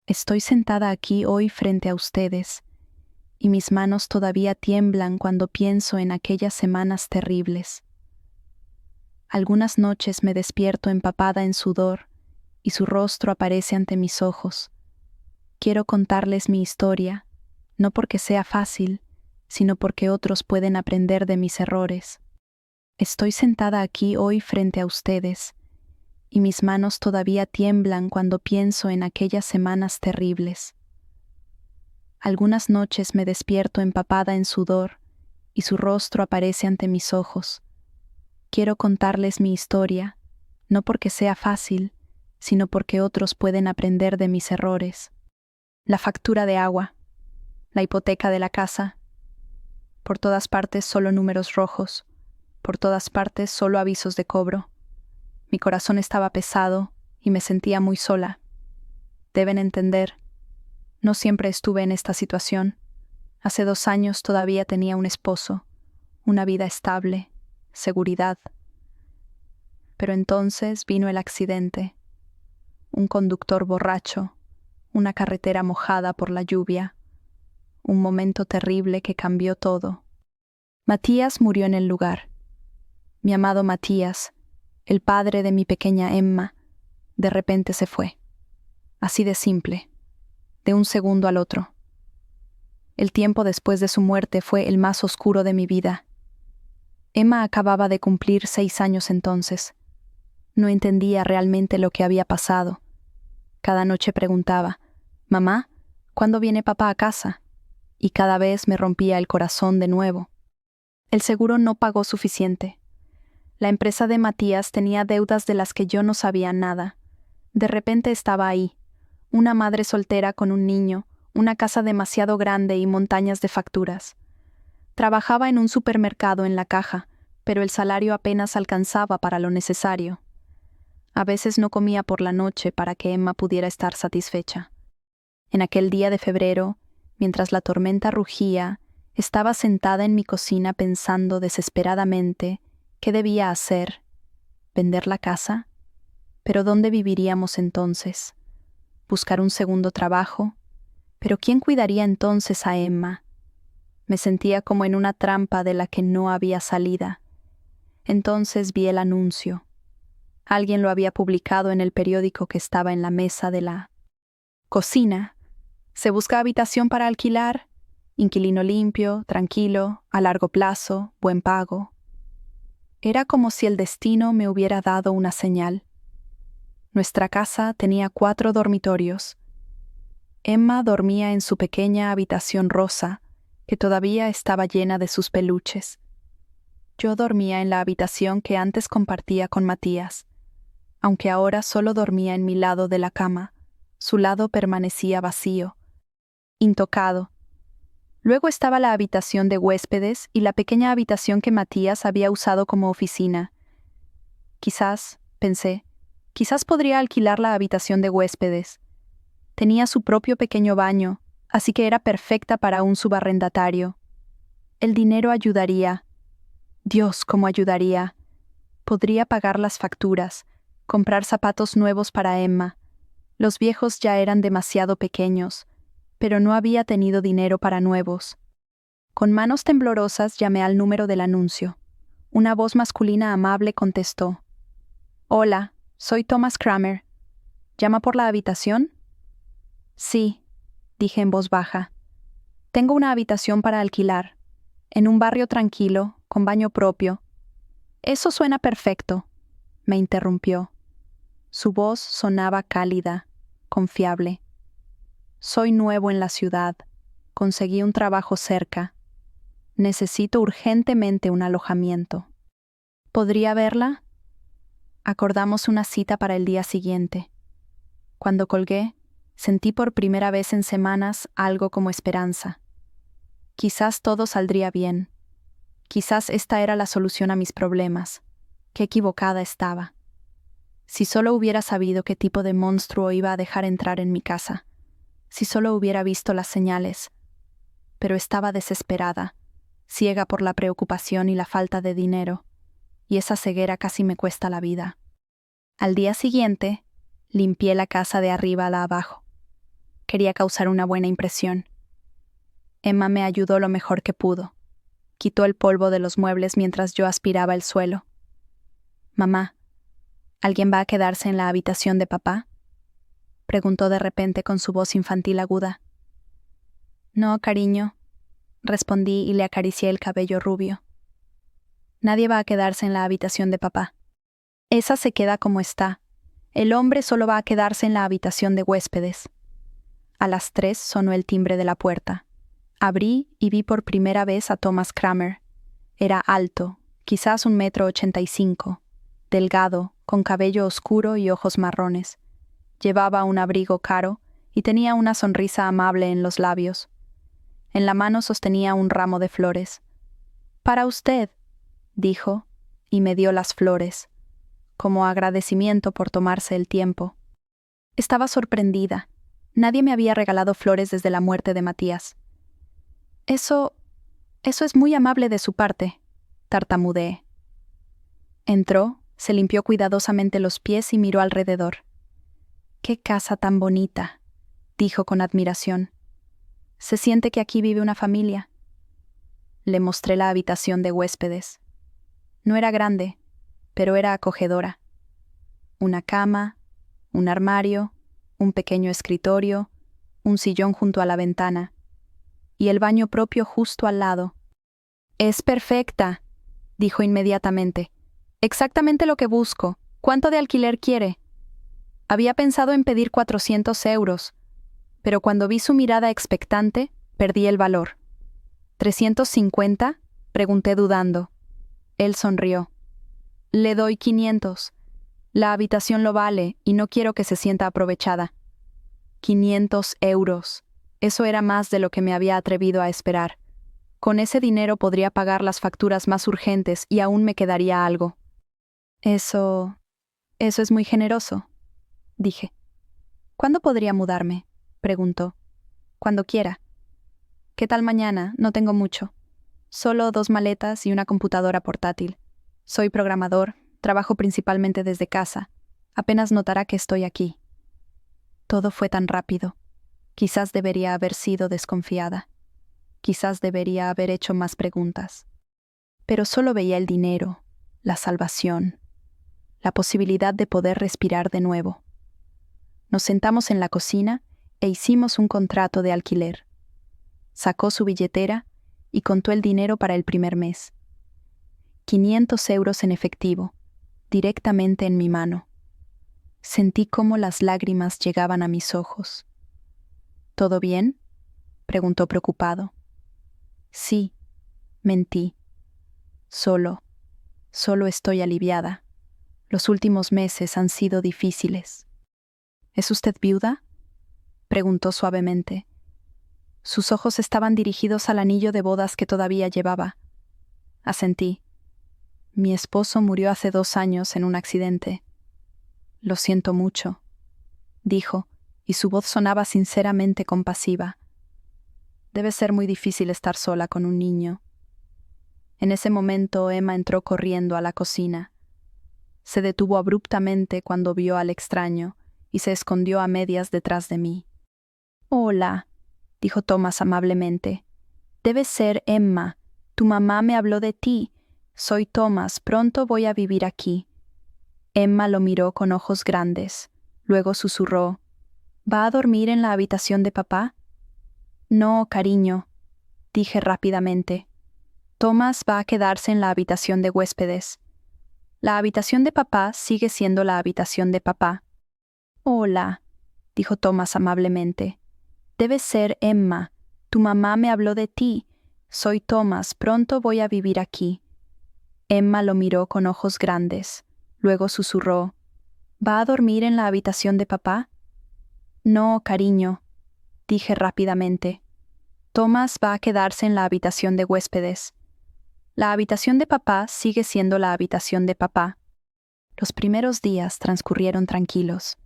Estoy sentada aquí hoy frente a ustedes, y mis manos todavía tiemblan cuando pienso en aquellas semanas terribles. Algunas noches me despierto empapada en sudor, y su rostro aparece ante mis ojos. Quiero contarles mi historia, no porque sea fácil, sino porque otros pueden aprender de mis errores. Estoy sentada aquí hoy frente a ustedes, y mis manos todavía tiemblan cuando pienso en aquellas semanas terribles. Algunas noches me despierto empapada en sudor, y su rostro aparece ante mis ojos. Quiero contarles mi historia, no porque sea fácil, sino porque otros pueden aprender de mis errores. La factura de agua, la hipoteca de la casa. Por todas partes solo números rojos, por todas partes solo avisos de cobro. Mi corazón estaba pesado y me sentía muy sola. Deben entender, no siempre estuve en esta situación. Hace 2 años todavía tenía un esposo, una vida estable, seguridad. Pero entonces vino el accidente. Un conductor borracho, una carretera mojada por la lluvia, un momento terrible que cambió todo. Matías murió en el lugar. Mi amado Matías, el padre de mi pequeña Emma, de repente se fue. Así de simple, de un segundo al otro. El tiempo después de su muerte fue el más oscuro de mi vida. Emma acababa de cumplir 6 años entonces. No entendía realmente lo que había pasado. Cada noche preguntaba, «Mamá, ¿cuándo viene papá a casa?» Y cada vez me rompía el corazón de nuevo. El seguro no pagó suficiente. La empresa de Matías tenía deudas de las que yo no sabía nada. De repente estaba ahí, una madre soltera con un niño, una casa demasiado grande y montañas de facturas. Trabajaba en un supermercado en la caja, pero el salario apenas alcanzaba para lo necesario. A veces no comía por la noche para que Emma pudiera estar satisfecha. En aquel día de febrero, mientras la tormenta rugía, estaba sentada en mi cocina pensando desesperadamente qué debía hacer. ¿Vender la casa? ¿Pero dónde viviríamos entonces? ¿Buscar un segundo trabajo? ¿Pero quién cuidaría entonces a Emma? Me sentía como en una trampa de la que no había salida. Entonces vi el anuncio. Alguien lo había publicado en el periódico que estaba en la mesa de la cocina. Se busca habitación para alquilar, inquilino limpio, tranquilo, a largo plazo, buen pago. Era como si el destino me hubiera dado una señal. Nuestra casa tenía 4 dormitorios. Emma dormía en su pequeña habitación rosa, que todavía estaba llena de sus peluches. Yo dormía en la habitación que antes compartía con Matías. Aunque ahora solo dormía en mi lado de la cama, su lado permanecía vacío, intocado. Luego estaba la habitación de huéspedes y la pequeña habitación que Matías había usado como oficina. Quizás, pensé, quizás podría alquilar la habitación de huéspedes. Tenía su propio pequeño baño, así que era perfecta para un subarrendatario. El dinero ayudaría. Dios, cómo ayudaría. Podría pagar las facturas, comprar zapatos nuevos para Emma. Los viejos ya eran demasiado pequeños, pero no había tenido dinero para nuevos. Con manos temblorosas llamé al número del anuncio. Una voz masculina amable contestó. «Hola, soy Thomas Kramer. ¿Llama por la habitación?» «Sí», dije en voz baja. «Tengo una habitación para alquilar, en un barrio tranquilo, con baño propio». «Eso suena perfecto», me interrumpió. Su voz sonaba cálida, confiable. «Soy nuevo en la ciudad. Conseguí un trabajo cerca. Necesito urgentemente un alojamiento. ¿Podría verla?» Acordamos una cita para el día siguiente. Cuando colgué, sentí por primera vez en semanas algo como esperanza. Quizás todo saldría bien. Quizás esta era la solución a mis problemas. Qué equivocada estaba. Si solo hubiera sabido qué tipo de monstruo iba a dejar entrar en mi casa. Si solo hubiera visto las señales. Pero estaba desesperada, ciega por la preocupación y la falta de dinero, y esa ceguera casi me cuesta la vida. Al día siguiente, limpié la casa de arriba a la abajo. Quería causar una buena impresión. Emma me ayudó lo mejor que pudo. Quitó el polvo de los muebles mientras yo aspiraba el suelo. «Mamá, ¿alguien va a quedarse en la habitación de papá?», preguntó de repente con su voz infantil aguda. «No, cariño», respondí y le acaricié el cabello rubio. «Nadie va a quedarse en la habitación de papá. Esa se queda como está. El hombre solo va a quedarse en la habitación de huéspedes». A las 3 sonó el timbre de la puerta. Abrí y vi por primera vez a Thomas Kramer. Era alto, quizás 1,85 m, delgado, con cabello oscuro y ojos marrones. Llevaba un abrigo caro y tenía una sonrisa amable en los labios. En la mano sostenía un ramo de flores. «Para usted», dijo, y me dio las flores, como agradecimiento por tomarse el tiempo. Estaba sorprendida. Nadie me había regalado flores desde la muerte de Matías. Eso es muy amable de su parte», tartamudeé. Entró, se limpió cuidadosamente los pies y miró alrededor. «¡Qué casa tan bonita!», dijo con admiración. «Se siente que aquí vive una familia». Le mostré la habitación de huéspedes. No era grande, pero era acogedora. Una cama, un armario, un pequeño escritorio, un sillón junto a la ventana, y el baño propio justo al lado. «Es perfecta», dijo inmediatamente. «Exactamente lo que busco. ¿Cuánto de alquiler quiere?». Había pensado en pedir 400 euros, pero cuando vi su mirada expectante, perdí el valor. «¿350?», pregunté dudando. Él sonrió. «Le doy 500. La habitación lo vale y no quiero que se sienta aprovechada». 500 euros. Eso era más de lo que me había atrevido a esperar. Con ese dinero podría pagar las facturas más urgentes y aún me quedaría algo. Eso es muy generoso», dije. «¿Cuándo podría mudarme?», preguntó. «Cuando quiera». «¿Qué tal mañana? No tengo mucho. Solo 2 maletas y una computadora portátil. Soy programador, trabajo principalmente desde casa. Apenas notará que estoy aquí». Todo fue tan rápido. Quizás debería haber sido desconfiada. Quizás debería haber hecho más preguntas. Pero solo veía el dinero, la salvación, la posibilidad de poder respirar de nuevo. Nos sentamos en la cocina e hicimos un contrato de alquiler. Sacó su billetera y contó el dinero para el primer mes. 500 euros en efectivo, directamente en mi mano. Sentí cómo las lágrimas llegaban a mis ojos. «¿Todo bien?», preguntó preocupado. «Sí», mentí. Solo estoy aliviada. Los últimos meses han sido difíciles». «¿Es usted viuda?», preguntó suavemente. Sus ojos estaban dirigidos al anillo de bodas que todavía llevaba. Asentí. «Mi esposo murió hace 2 años en un accidente». «Lo siento mucho», dijo, y su voz sonaba sinceramente compasiva. «Debe ser muy difícil estar sola con un niño». En ese momento Emma entró corriendo a la cocina. Se detuvo abruptamente cuando vio al extraño y se escondió a medias detrás de mí. «Hola», dijo Thomas amablemente. «Debe ser Emma. Tu mamá me habló de ti. Soy Thomas, pronto voy a vivir aquí». Emma lo miró con ojos grandes. Luego susurró. «¿Va a dormir en la habitación de papá?». «No, cariño», dije rápidamente. «Thomas va a quedarse en la habitación de huéspedes. La habitación de papá sigue siendo la habitación de papá». «Hola», dijo Thomas amablemente. «Debe ser Emma. Tu mamá me habló de ti. Soy Thomas, pronto voy a vivir aquí». Emma lo miró con ojos grandes. Luego susurró. «¿Va a dormir en la habitación de papá?». «No, cariño», dije rápidamente. «Thomas va a quedarse en la habitación de huéspedes. La habitación de papá sigue siendo la habitación de papá». Los primeros días transcurrieron tranquilos.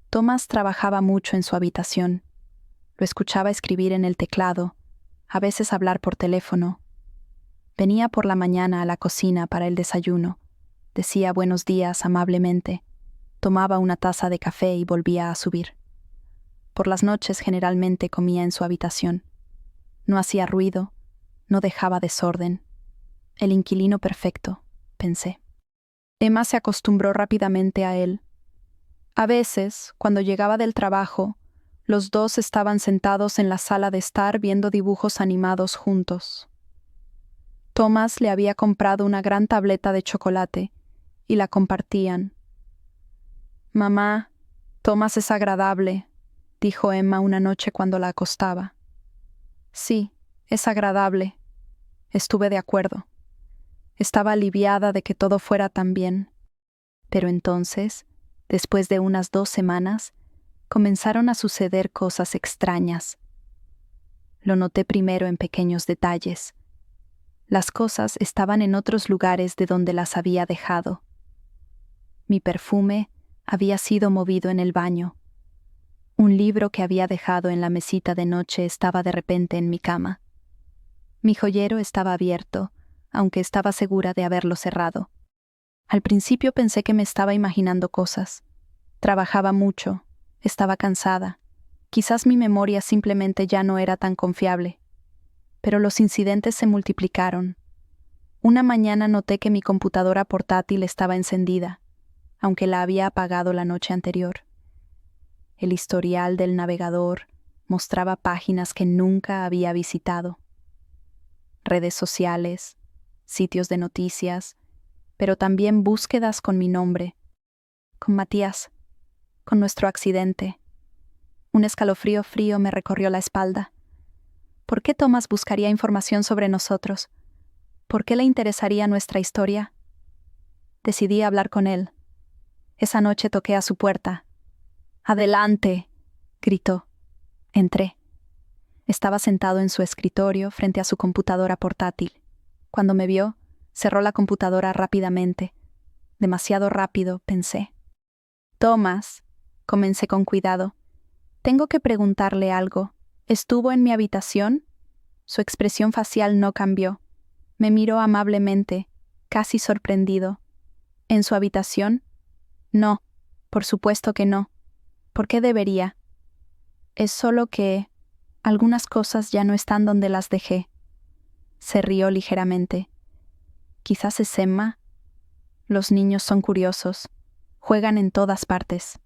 Thomas trabajaba mucho en su habitación. Lo escuchaba escribir en el teclado, a veces hablar por teléfono. Venía por la mañana a la cocina para el desayuno. Decía buenos días amablemente. Tomaba una taza de café y volvía a subir. Por las noches generalmente comía en su habitación. No hacía ruido, no dejaba desorden. El inquilino perfecto, pensé. Emma se acostumbró rápidamente a él. A veces, cuando llegaba del trabajo, los dos estaban sentados en la sala de estar viendo dibujos animados juntos. Thomas le había comprado una gran tableta de chocolate y la compartían. «Mamá, Thomas es agradable», dijo Emma una noche cuando la acostaba. «Sí, es agradable». Estuve de acuerdo. Estaba aliviada de que todo fuera tan bien. Pero entonces, después de unas 2 semanas, comenzaron a suceder cosas extrañas. Lo noté primero en pequeños detalles. Las cosas estaban en otros lugares de donde las había dejado. Mi perfume había sido movido en el baño. Un libro que había dejado en la mesita de noche estaba de repente en mi cama. Mi joyero estaba abierto, aunque estaba segura de haberlo cerrado. Al principio pensé que me estaba imaginando cosas. Trabajaba mucho, estaba cansada. Quizás mi memoria simplemente ya no era tan confiable. Pero los incidentes se multiplicaron. Una mañana noté que mi computadora portátil estaba encendida, aunque la había apagado la noche anterior. El historial del navegador mostraba páginas que nunca había visitado. Redes sociales, sitios de noticias, pero también búsquedas con mi nombre, con Matías, con nuestro accidente. Un escalofrío frío me recorrió la espalda. ¿Por qué Thomas buscaría información sobre nosotros? ¿Por qué le interesaría nuestra historia? Decidí hablar con él. Esa noche toqué a su puerta. «¡Adelante!», gritó. Entré. Estaba sentado en su escritorio frente a su computadora portátil. Cuando me vio, cerró la computadora rápidamente. Demasiado rápido, pensé. «Thomas», comencé con cuidado, «tengo que preguntarle algo. ¿Estuvo en mi habitación?» Su expresión facial no cambió. Me miró amablemente, casi sorprendido. «¿En su habitación?» «No, por supuesto que no. ¿Por qué debería?» «Es solo que algunas cosas ya no están donde las dejé». Se rió ligeramente. «Quizás es Emma. Los niños son curiosos. Juegan en todas partes».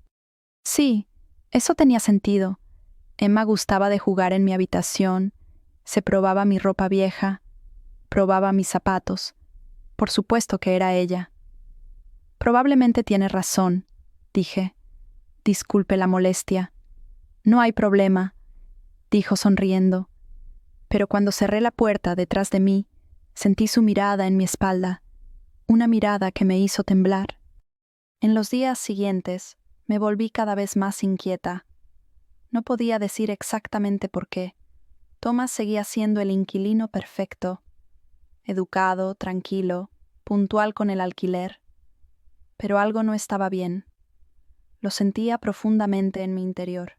Sí, eso tenía sentido. Emma gustaba de jugar en mi habitación, se probaba mi ropa vieja, probaba mis zapatos. Por supuesto que era ella. «Probablemente tiene razón», dije. «Disculpe la molestia». «No hay problema», dijo sonriendo. Pero cuando cerré la puerta detrás de mí, sentí su mirada en mi espalda, una mirada que me hizo temblar. En los días siguientes, me volví cada vez más inquieta. No podía decir exactamente por qué. Thomas seguía siendo el inquilino perfecto, educado, tranquilo, puntual con el alquiler. Pero algo no estaba bien. Lo sentía profundamente en mi interior.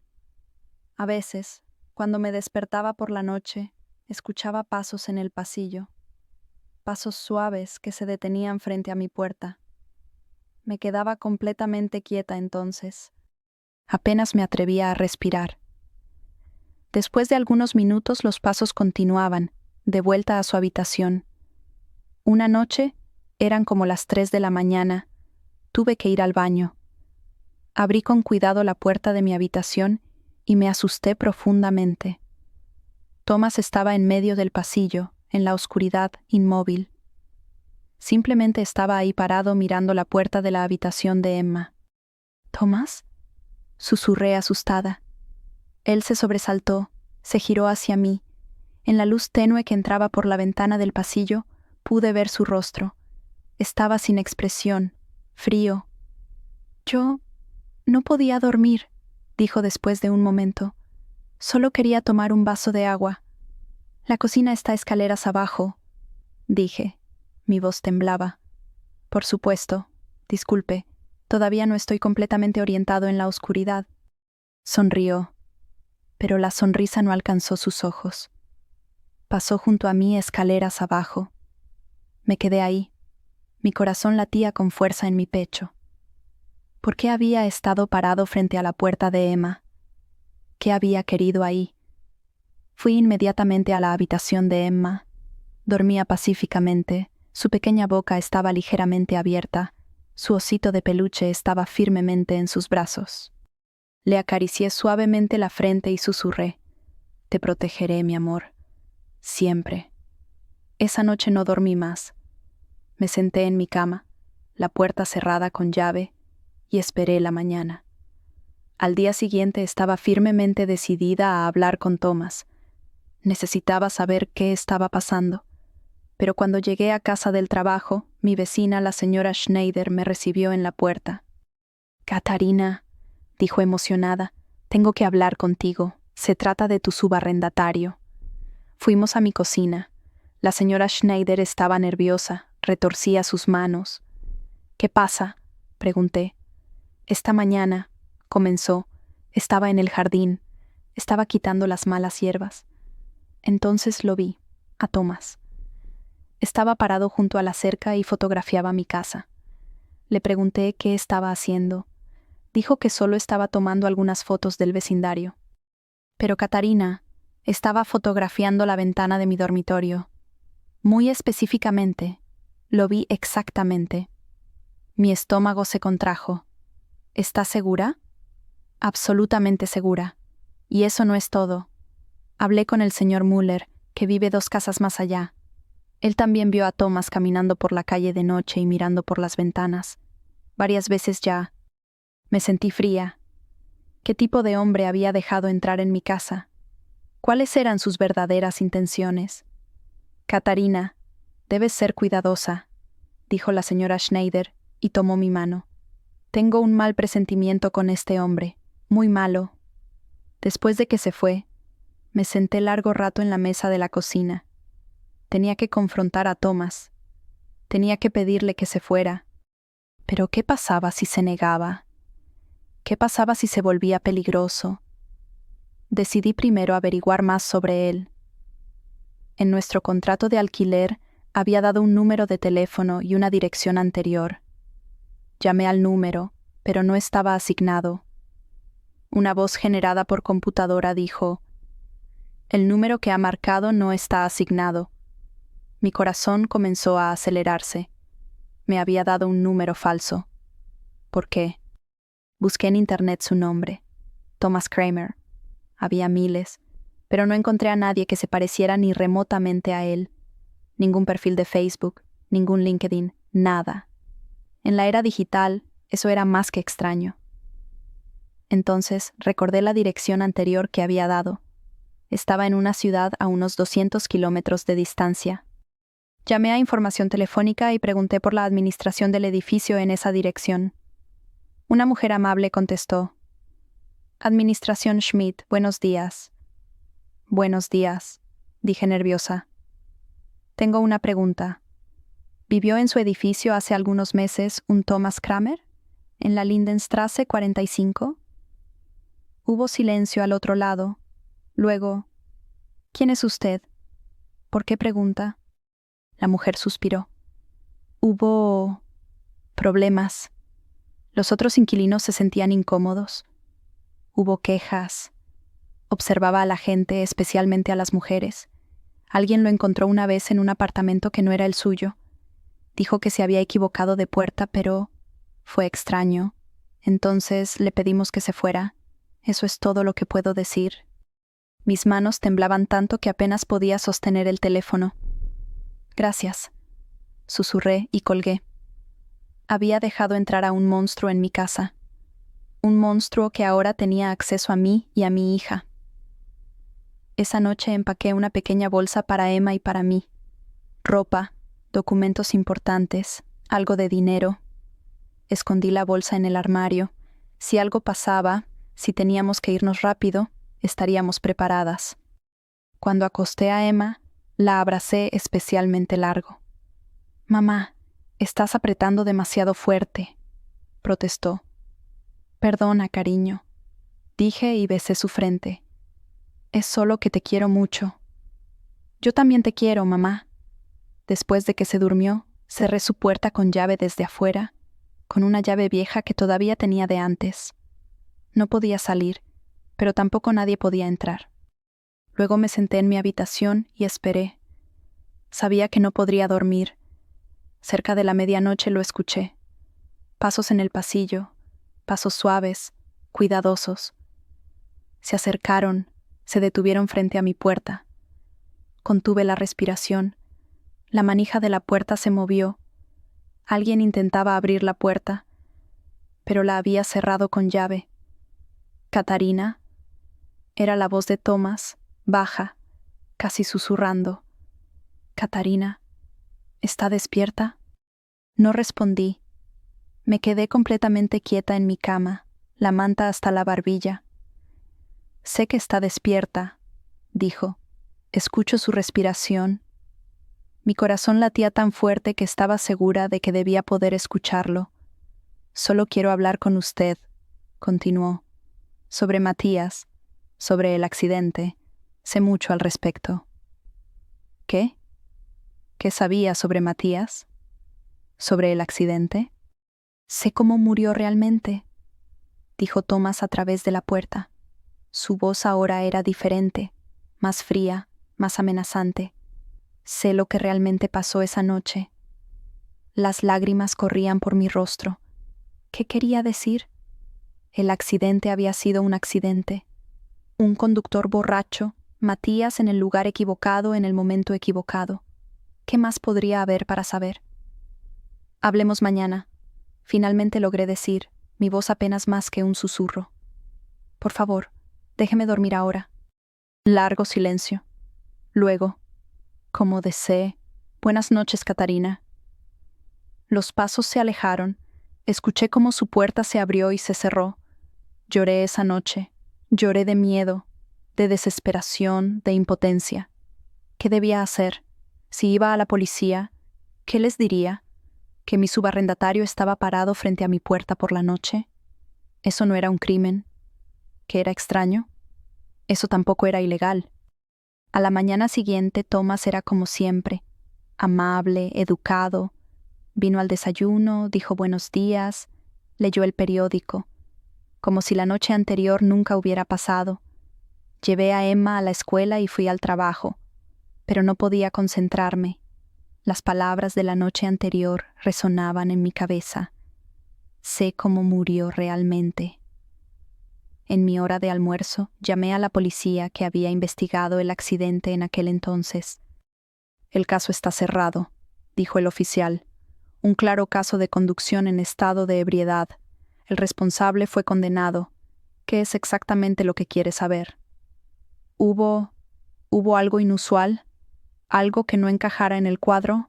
A veces, cuando me despertaba por la noche, escuchaba pasos en el pasillo, pasos suaves que se detenían frente a mi puerta. Me quedaba completamente quieta entonces. Apenas me atrevía a respirar. Después de algunos minutos los pasos continuaban, de vuelta a su habitación. Una noche, eran como las 3 de la mañana, tuve que ir al baño. Abrí con cuidado la puerta de mi habitación y me asusté profundamente. Thomas estaba en medio del pasillo, en la oscuridad, inmóvil. Simplemente estaba ahí parado mirando la puerta de la habitación de Emma. «¿Thomas?», susurré asustada. Él se sobresaltó, se giró hacia mí. En la luz tenue que entraba por la ventana del pasillo, pude ver su rostro. Estaba sin expresión, frío. «Yo no podía dormir», dijo después de un momento. «Solo quería tomar un vaso de agua». «La cocina está escaleras abajo», dije. Mi voz temblaba. «Por supuesto. Disculpe. Todavía no estoy completamente orientado en la oscuridad». Sonrió, pero la sonrisa no alcanzó sus ojos. Pasó junto a mí escaleras abajo. Me quedé ahí. Mi corazón latía con fuerza en mi pecho. ¿Por qué había estado parado frente a la puerta de Emma? ¿Qué había querido ahí? Fui inmediatamente a la habitación de Emma. Dormía pacíficamente, su pequeña boca estaba ligeramente abierta, su osito de peluche estaba firmemente en sus brazos. Le acaricié suavemente la frente y susurré: «Te protegeré, mi amor. Siempre». Esa noche no dormí más. Me senté en mi cama, la puerta cerrada con llave, y esperé la mañana. Al día siguiente estaba firmemente decidida a hablar con Thomas. Necesitaba saber qué estaba pasando. Pero cuando llegué a casa del trabajo, mi vecina, la señora Schneider, me recibió en la puerta. «Catarina», dijo emocionada, «tengo que hablar contigo. Se trata de tu subarrendatario». Fuimos a mi cocina. La señora Schneider estaba nerviosa, retorcía sus manos. «¿Qué pasa?», pregunté. «Esta mañana», comenzó, «estaba en el jardín. Estaba quitando las malas hierbas. Entonces lo vi, a Thomas. Estaba parado junto a la cerca y fotografiaba mi casa. Le pregunté qué estaba haciendo. Dijo que solo estaba tomando algunas fotos del vecindario. Pero Catarina, estaba fotografiando la ventana de mi dormitorio. Muy específicamente, lo vi exactamente. Mi estómago se contrajo. «¿Estás segura?». «Absolutamente segura. Y eso no es todo. Hablé con el señor Müller, que vive 2 casas más allá. Él también vio a Thomas caminando por la calle de noche y mirando por las ventanas. Varias veces ya. Me sentí fría. ¿Qué tipo de hombre había dejado entrar en mi casa? ¿Cuáles eran sus verdaderas intenciones? «Catarina, debes ser cuidadosa», dijo la señora Schneider, y tomó mi mano. «Tengo un mal presentimiento con este hombre, muy malo». Después de que se fue, me senté largo rato en la mesa de la cocina. Tenía que confrontar a Thomas. Tenía que pedirle que se fuera. Pero ¿qué pasaba si se negaba? ¿Qué pasaba si se volvía peligroso? Decidí primero averiguar más sobre él. En nuestro contrato de alquiler había dado un número de teléfono y una dirección anterior. Llamé al número, pero no estaba asignado. Una voz generada por computadora dijo: «El número que ha marcado no está asignado». Mi corazón comenzó a acelerarse. Me había dado un número falso. ¿Por qué? Busqué en internet su nombre: Thomas Kramer. Había miles, pero no encontré a nadie que se pareciera ni remotamente a él. Ningún perfil de Facebook, ningún LinkedIn, nada. En la era digital, eso era más que extraño. Entonces recordé la dirección anterior que había dado. Estaba en una ciudad a unos 200 kilómetros de distancia. Llamé a información telefónica y pregunté por la administración del edificio en esa dirección. Una mujer amable contestó: «Administración Schmidt, buenos días». «Buenos días», dije nerviosa. «Tengo una pregunta. ¿Vivió en su edificio hace algunos meses un Thomas Kramer? ¿En la Lindenstraße 45? Hubo silencio al otro lado. Luego: «¿Quién es usted? ¿Por qué pregunta?». La mujer suspiró. «Hubo problemas. Los otros inquilinos se sentían incómodos. Hubo quejas. Observaba a la gente, especialmente a las mujeres. Alguien lo encontró una vez en un apartamento que no era el suyo. Dijo que se había equivocado de puerta, pero fue extraño. Entonces le pedimos que se fuera. Eso es todo lo que puedo decir». Mis manos temblaban tanto que apenas podía sostener el teléfono. «Gracias», susurré y colgué. Había dejado entrar a un monstruo en mi casa. Un monstruo que ahora tenía acceso a mí y a mi hija. Esa noche empaqué una pequeña bolsa para Emma y para mí. Ropa, documentos importantes, algo de dinero. Escondí la bolsa en el armario. Si algo pasaba, si teníamos que irnos rápido, estaríamos preparadas. Cuando acosté a Emma, la abracé especialmente largo. «Mamá, estás apretando demasiado fuerte», protestó. «Perdona, cariño», dije y besé su frente. «Es solo que te quiero mucho». «Yo también te quiero, mamá». Después de que se durmió, cerré su puerta con llave desde afuera, con una llave vieja que todavía tenía de antes. No podía salir. pero tampoco nadie podía entrar. Luego me senté en mi habitación y esperé. Sabía que no podría dormir. Cerca de la medianoche lo escuché. Pasos en el pasillo, pasos suaves, cuidadosos. Se acercaron, se detuvieron frente a mi puerta. Contuve la respiración. La manija de la puerta se movió. Alguien intentaba abrir la puerta, pero la había cerrado con llave. «Catarina», era la voz de Thomas, baja, casi susurrando. «Catarina, ¿está despierta?» No respondí. Me quedé completamente quieta en mi cama, la manta hasta la barbilla. «Sé que está despierta», dijo. «Escucho su respiración». Mi corazón latía tan fuerte que estaba segura de que debía poder escucharlo. «Solo quiero hablar con usted», continuó. «Sobre Matías, sobre el accidente. Sé mucho al respecto». «¿Qué? ¿Qué sabía sobre Matías? ¿Sobre el accidente?» «Sé cómo murió realmente», dijo Thomas a través de la puerta. Su voz ahora era diferente, más fría, más amenazante. «Sé lo que realmente pasó esa noche». Las lágrimas corrían por mi rostro. ¿Qué quería decir? El accidente había sido un accidente. Un conductor borracho, Matías en el lugar equivocado en el momento equivocado. ¿Qué más podría haber para saber? «Hablemos mañana», finalmente logré decir, mi voz apenas más que un susurro. «Por favor, déjeme dormir ahora». Largo silencio. Luego, como desee, «Buenas noches, Catarina». Los pasos se alejaron. Escuché cómo su puerta se abrió y se cerró. Lloré esa noche. Lloré de miedo, de desesperación, de impotencia. ¿Qué debía hacer? Si iba a la policía, ¿qué les diría? ¿Que mi subarrendatario estaba parado frente a mi puerta por la noche? ¿Eso no era un crimen? ¿Que era extraño? Eso tampoco era ilegal. A la mañana siguiente Thomas era como siempre, amable, educado. Vino al desayuno, dijo buenos días, leyó el periódico, como si la noche anterior nunca hubiera pasado. Llevé a Emma a la escuela y fui al trabajo, pero no podía concentrarme. Las palabras de la noche anterior resonaban en mi cabeza. Sé cómo murió realmente. En mi hora de almuerzo, llamé a la policía que había investigado el accidente en aquel entonces. «El caso está cerrado», dijo el oficial. «Un claro caso de conducción en estado de ebriedad. El responsable fue condenado. ¿Qué es exactamente lo que quiere saber?» ¿Hubo algo inusual? ¿Algo que no encajara en el cuadro?»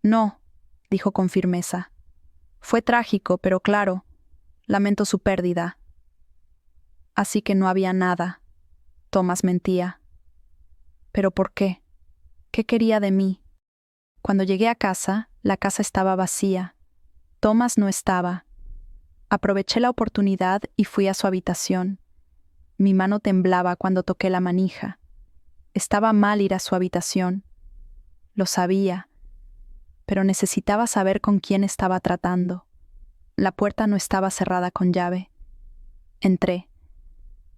«No», dijo con firmeza. «Fue trágico, pero claro. Lamento su pérdida». Así que no había nada. Thomas mentía. ¿Pero por qué? ¿Qué quería de mí? Cuando llegué a casa, la casa estaba vacía. Thomas no estaba. Aproveché la oportunidad y fui a su habitación. Mi mano temblaba cuando toqué la manija. Estaba mal ir a su habitación. Lo sabía, pero necesitaba saber con quién estaba tratando. La puerta no estaba cerrada con llave. Entré.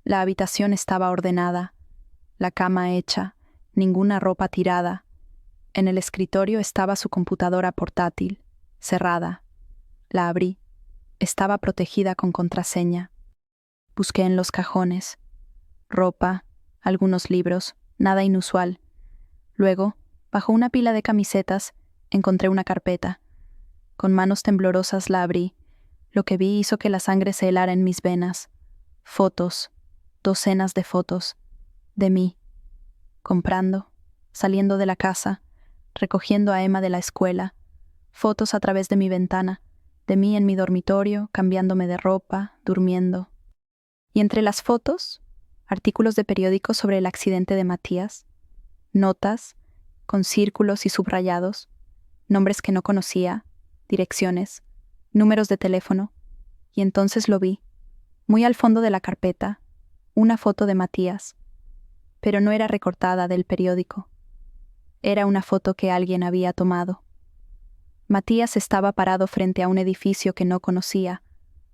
La habitación estaba ordenada, la cama hecha, ninguna ropa tirada. En el escritorio estaba su computadora portátil, cerrada. La abrí. Estaba protegida con contraseña. Busqué en los cajones. Ropa, algunos libros, nada inusual. Luego, bajo una pila de camisetas, encontré una carpeta. Con manos temblorosas la abrí. Lo que vi hizo que la sangre se helara en mis venas. Fotos. Docenas de fotos. De mí. Comprando. Saliendo de la casa. Recogiendo a Emma de la escuela. Fotos a través de mi ventana. De mí en mi dormitorio, cambiándome de ropa, durmiendo. Y entre las fotos, artículos de periódico sobre el accidente de Matías. Notas, con círculos y subrayados. Nombres que no conocía. Direcciones. Números de teléfono. Y entonces lo vi. Muy al fondo de la carpeta, una foto de Matías, pero no era recortada del periódico. Era una foto que alguien había tomado. Matías estaba parado frente a un edificio que no conocía,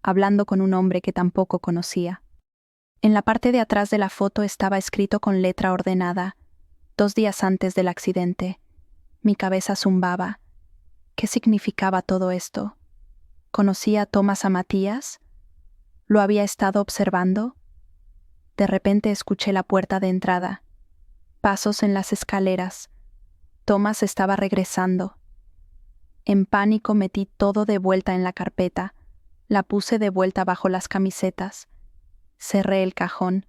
hablando con un hombre que tampoco conocía. En la parte de atrás de la foto estaba escrito con letra ordenada: 2 días antes del accidente. Mi cabeza zumbaba. ¿Qué significaba todo esto? ¿Conocía Thomas a Matías? ¿Lo había estado observando? De repente escuché la puerta de entrada. Pasos en las escaleras. Thomas estaba regresando. En pánico metí todo de vuelta en la carpeta. La puse de vuelta bajo las camisetas. Cerré el cajón.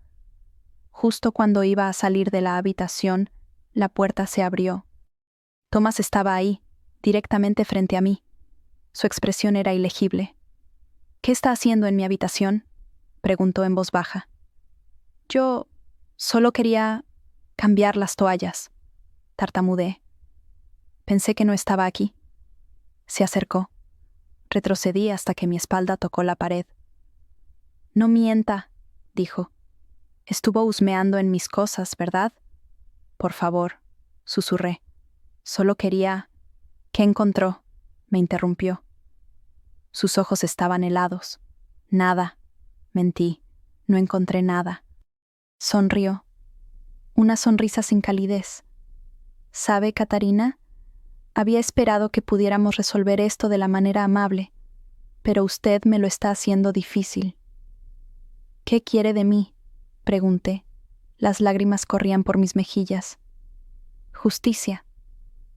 Justo cuando iba a salir de la habitación, la puerta se abrió. Thomas estaba ahí, directamente frente a mí. Su expresión era ilegible. «¿Qué está haciendo en mi habitación?», preguntó en voz baja. «Yo solo quería cambiar las toallas», tartamudeé. «Pensé que no estaba aquí». Se acercó. Retrocedí hasta que mi espalda tocó la pared. «No mienta», dijo. «Estuvo husmeando en mis cosas, ¿verdad?». «Por favor», susurré. «Solo quería...». «¿Qué encontró?», me interrumpió. Sus ojos estaban helados. «Nada», mentí. «No encontré nada». Sonrió. Una sonrisa sin calidez. «¿Sabe, Catarina? Había esperado que pudiéramos resolver esto de la manera amable, pero usted me lo está haciendo difícil». «¿Qué quiere de mí?», pregunté. Las lágrimas corrían por mis mejillas. «Justicia»,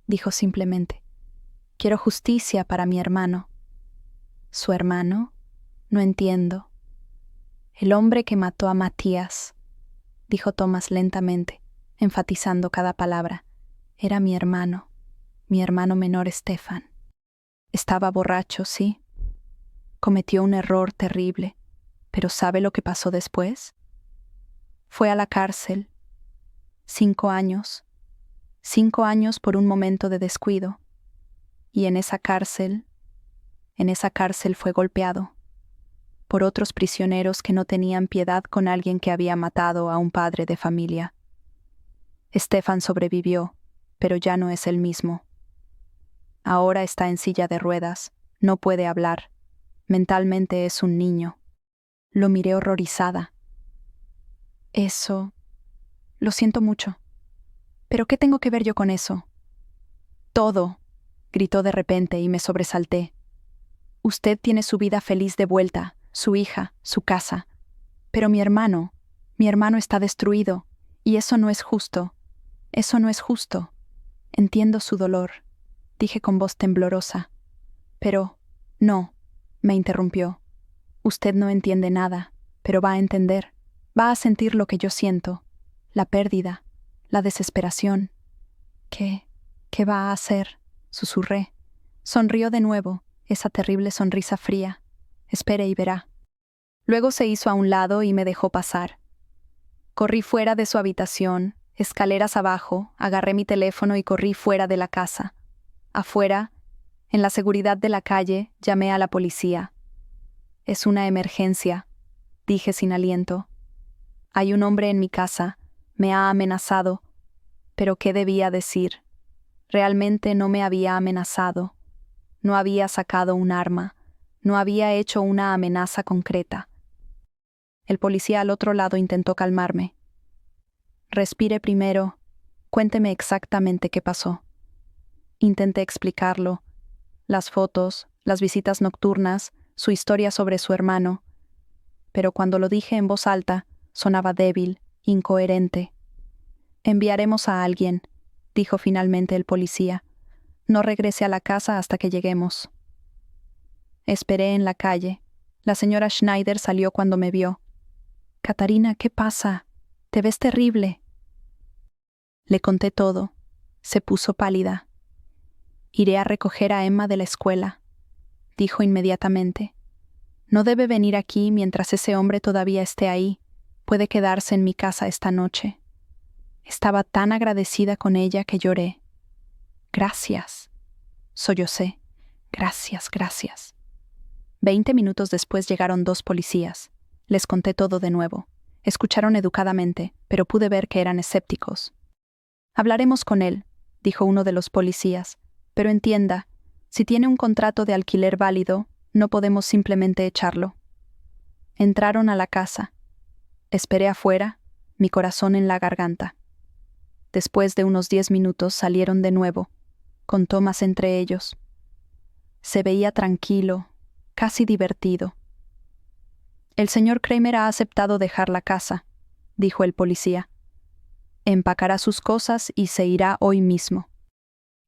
dijo simplemente. «Quiero justicia para mi hermano». «¿Su hermano? No entiendo». «El hombre que mató a Matías», dijo Thomas lentamente, enfatizando cada palabra. «Era mi hermano menor Stefan. Estaba borracho, sí. Cometió un error terrible, pero ¿sabe lo que pasó después? Fue a la cárcel. 5 años. 5 años por un momento de descuido. Y en esa cárcel fue golpeado por otros prisioneros que no tenían piedad con alguien que había matado a un padre de familia. Stefan sobrevivió, pero ya no es el mismo. Ahora está en silla de ruedas, no puede hablar. Mentalmente es un niño». Lo miré horrorizada. «Eso... Lo siento mucho. ¿Pero qué tengo que ver yo con eso?». «Todo», gritó de repente y me sobresalté. «Usted tiene su vida feliz de vuelta, su hija, su casa. Pero mi hermano está destruido, y eso no es justo. Eso no es justo. Entiendo su dolor», dije con voz temblorosa. «Pero, no», me interrumpió. «Usted no entiende nada, pero va a entender. Va a sentir lo que yo siento. La pérdida, la desesperación». ¿Qué va a hacer?», susurré. Sonrió de nuevo, esa terrible sonrisa fría. «Espere y verá». Luego se hizo a un lado y me dejó pasar. Corrí fuera de su habitación, escaleras abajo, agarré mi teléfono y corrí fuera de la casa. Afuera, en la seguridad de la calle, llamé a la policía. «Es una emergencia», dije sin aliento. «Hay un hombre en mi casa, me ha amenazado». Pero ¿qué debía decir? Realmente no me había amenazado. No había sacado un arma. No había hecho una amenaza concreta. El policía al otro lado intentó calmarme. «Respire primero. Cuénteme exactamente qué pasó». Intenté explicarlo. Las fotos, las visitas nocturnas, su historia sobre su hermano. Pero cuando lo dije en voz alta, sonaba débil, incoherente. «Enviaremos a alguien», dijo finalmente el policía. «No regrese a la casa hasta que lleguemos». Esperé en la calle. La señora Schneider salió cuando me vio. «Catarina, ¿qué pasa? Te ves terrible». Le conté todo. Se puso pálida. «Iré a recoger a Emma de la escuela», dijo inmediatamente. «No debe venir aquí mientras ese hombre todavía esté ahí. Puede quedarse en mi casa esta noche». Estaba tan agradecida con ella que lloré. «Gracias», sollocé. «Gracias, gracias». 20 minutos después llegaron 2 policías. Les conté todo de nuevo. Escucharon educadamente, pero pude ver que eran escépticos. «Hablaremos con él», dijo uno de los policías. «Pero entienda, si tiene un contrato de alquiler válido, no podemos simplemente echarlo». Entraron a la casa. Esperé afuera, mi corazón en la garganta. Después de unos 10 minutos salieron de nuevo, con Thomas entre ellos. Se veía tranquilo, casi divertido. «El señor Kramer ha aceptado dejar la casa», dijo el policía. «Empacará sus cosas y se irá hoy mismo».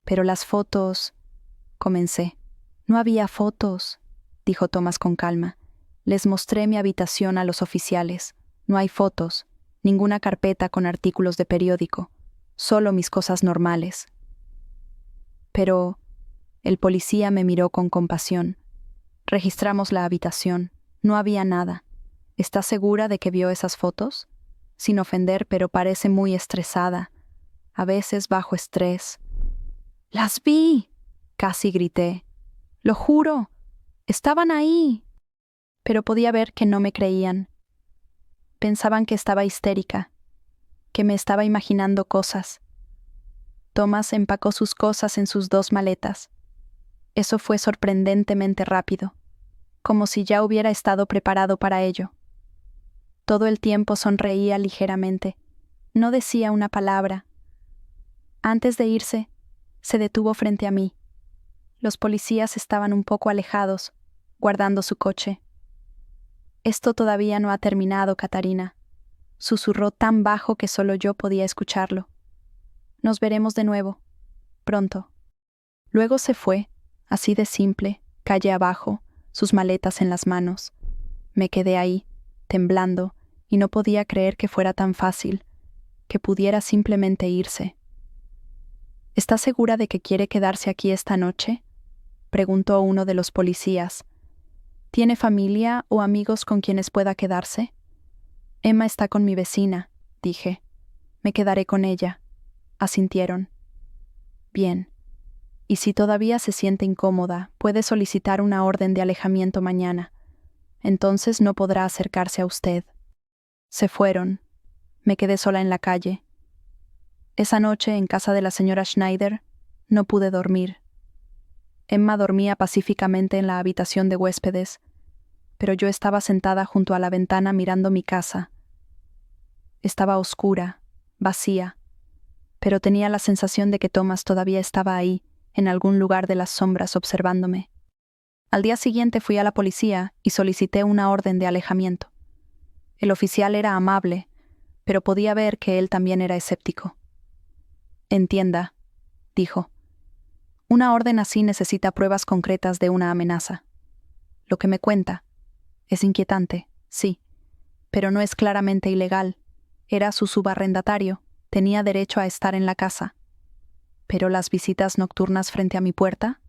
«Pero las fotos», comencé. «No había fotos», dijo Thomas con calma. «Les mostré mi habitación a los oficiales. No hay fotos, ninguna carpeta con artículos de periódico, solo mis cosas normales». «Pero», el policía me miró con compasión. «Registramos la habitación. No había nada. ¿Está segura de que vio esas fotos? Sin ofender, pero parece muy estresada. A veces bajo estrés». «¡Las vi!», casi grité. «Lo juro. Estaban ahí». Pero podía ver que no me creían. Pensaban que estaba histérica, que me estaba imaginando cosas. Thomas empacó sus cosas en sus 2 maletas. Eso fue sorprendentemente rápido, como si ya hubiera estado preparado para ello. Todo el tiempo sonreía ligeramente. No decía una palabra. Antes de irse, se detuvo frente a mí. Los policías estaban un poco alejados, guardando su coche. «Esto todavía no ha terminado, Catarina», susurró tan bajo que solo yo podía escucharlo. «Nos veremos de nuevo, pronto». Luego se fue, así de simple, calle abajo, sus maletas en las manos. Me quedé ahí, temblando, y no podía creer que fuera tan fácil, que pudiera simplemente irse. «¿Está segura de que quiere quedarse aquí esta noche?», preguntó uno de los policías. «¿Tiene familia o amigos con quienes pueda quedarse?» «Emma está con mi vecina», dije. «Me quedaré con ella», asintieron. «Bien. Y si todavía se siente incómoda, puede solicitar una orden de alejamiento mañana. Entonces no podrá acercarse a usted». Se fueron. Me quedé sola en la calle. Esa noche, en casa de la señora Schneider, no pude dormir. Emma dormía pacíficamente en la habitación de huéspedes, pero yo estaba sentada junto a la ventana mirando mi casa. Estaba oscura, vacía, pero tenía la sensación de que Thomas todavía estaba ahí, en algún lugar de las sombras, observándome. Al día siguiente fui a la policía y solicité una orden de alejamiento. El oficial era amable, pero podía ver que él también era escéptico. «Entienda», dijo. «Una orden así necesita pruebas concretas de una amenaza. Lo que me cuenta es inquietante, sí, pero no es claramente ilegal. Era su subarrendatario, tenía derecho a estar en la casa. Pero las visitas nocturnas frente a mi puerta,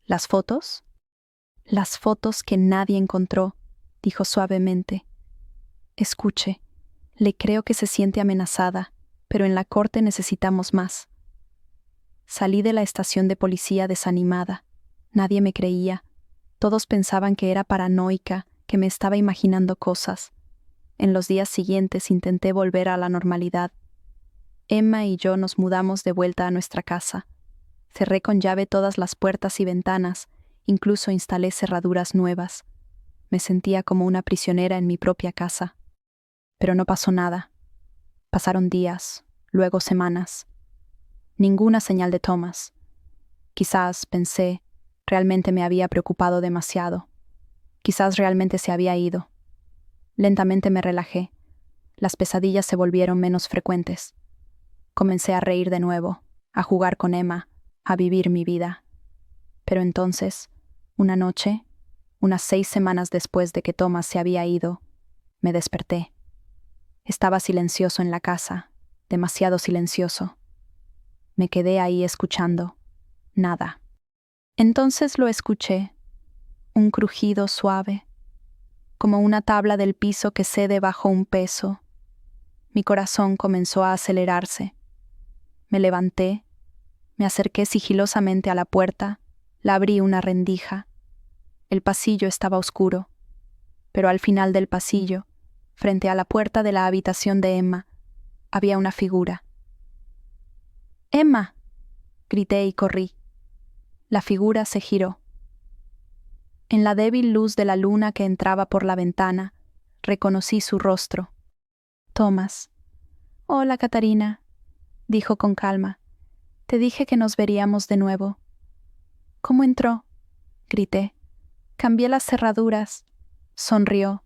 las fotos que nadie encontró», dijo suavemente. «Escuche, le creo que se siente amenazada, pero en la corte necesitamos más». Salí de la estación de policía desanimada. Nadie me creía. Todos pensaban que era paranoica, que me estaba imaginando cosas. En los días siguientes intenté volver a la normalidad. Emma y yo nos mudamos de vuelta a nuestra casa. Cerré con llave todas las puertas y ventanas, incluso instalé cerraduras nuevas. Me sentía como una prisionera en mi propia casa. Pero no pasó nada. Pasaron días, luego semanas. Ninguna señal de Thomas. Quizás, pensé, realmente me había preocupado demasiado. Quizás realmente se había ido. Lentamente me relajé. Las pesadillas se volvieron menos frecuentes. Comencé a reír de nuevo, a jugar con Emma, a vivir mi vida. Pero entonces, una noche, unas 6 semanas después de que Thomas se había ido, me desperté. Estaba silencioso en la casa, demasiado silencioso. Me quedé ahí escuchando. Nada. Entonces lo escuché, un crujido suave, como una tabla del piso que cede bajo un peso. Mi corazón comenzó a acelerarse. Me levanté, me acerqué sigilosamente a la puerta, la abrí una rendija. El pasillo estaba oscuro, pero al final del pasillo, frente a la puerta de la habitación de Emma, había una figura. «¡Emma!», grité y corrí. La figura se giró. En la débil luz de la luna que entraba por la ventana, reconocí su rostro. Tomás. Hola, Catarina, dijo con calma. Te dije que nos veríamos de nuevo. ¿Cómo entró? Grité. Cambié las cerraduras. Sonrió.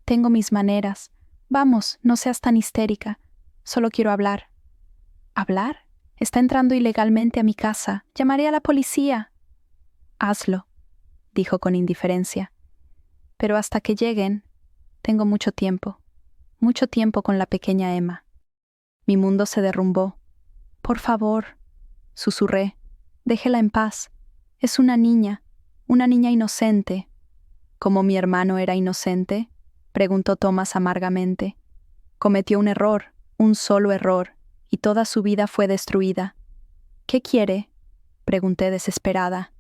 Tengo mis maneras. Vamos, no seas tan histérica. Solo quiero hablar. ¿Hablar? Está entrando ilegalmente a mi casa. Llamaré a la policía. Hazlo, dijo con indiferencia. Pero hasta que lleguen, tengo mucho tiempo con la pequeña Emma. Mi mundo se derrumbó. Por favor, susurré, déjela en paz. Es una niña inocente. ¿Cómo mi hermano era inocente? Preguntó Tomás amargamente. Cometió un error, un solo error, y toda su vida fue destruida. ¿Qué quiere? Pregunté desesperada.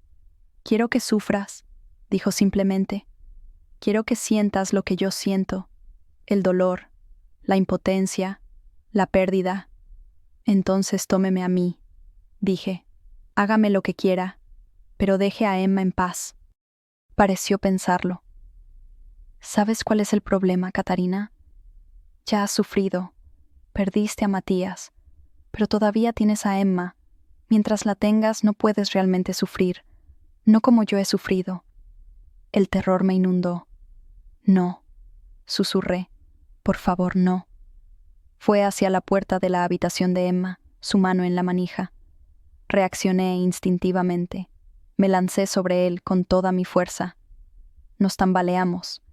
Quiero que sufras, dijo simplemente. Quiero que sientas lo que yo siento, el dolor, la impotencia, la pérdida. Entonces tómeme a mí, dije. Hágame lo que quiera, pero deje a Emma en paz. Pareció pensarlo. ¿Sabes cuál es el problema, Catarina? Ya has sufrido. Perdiste a Matías, pero todavía tienes a Emma. Mientras la tengas no puedes realmente sufrir, no como yo he sufrido. El terror me inundó. No, susurré. Por favor, no. Fue hacia la puerta de la habitación de Emma, su mano en la manija. Reaccioné instintivamente. Me lancé sobre él con toda mi fuerza. Nos tambaleamos.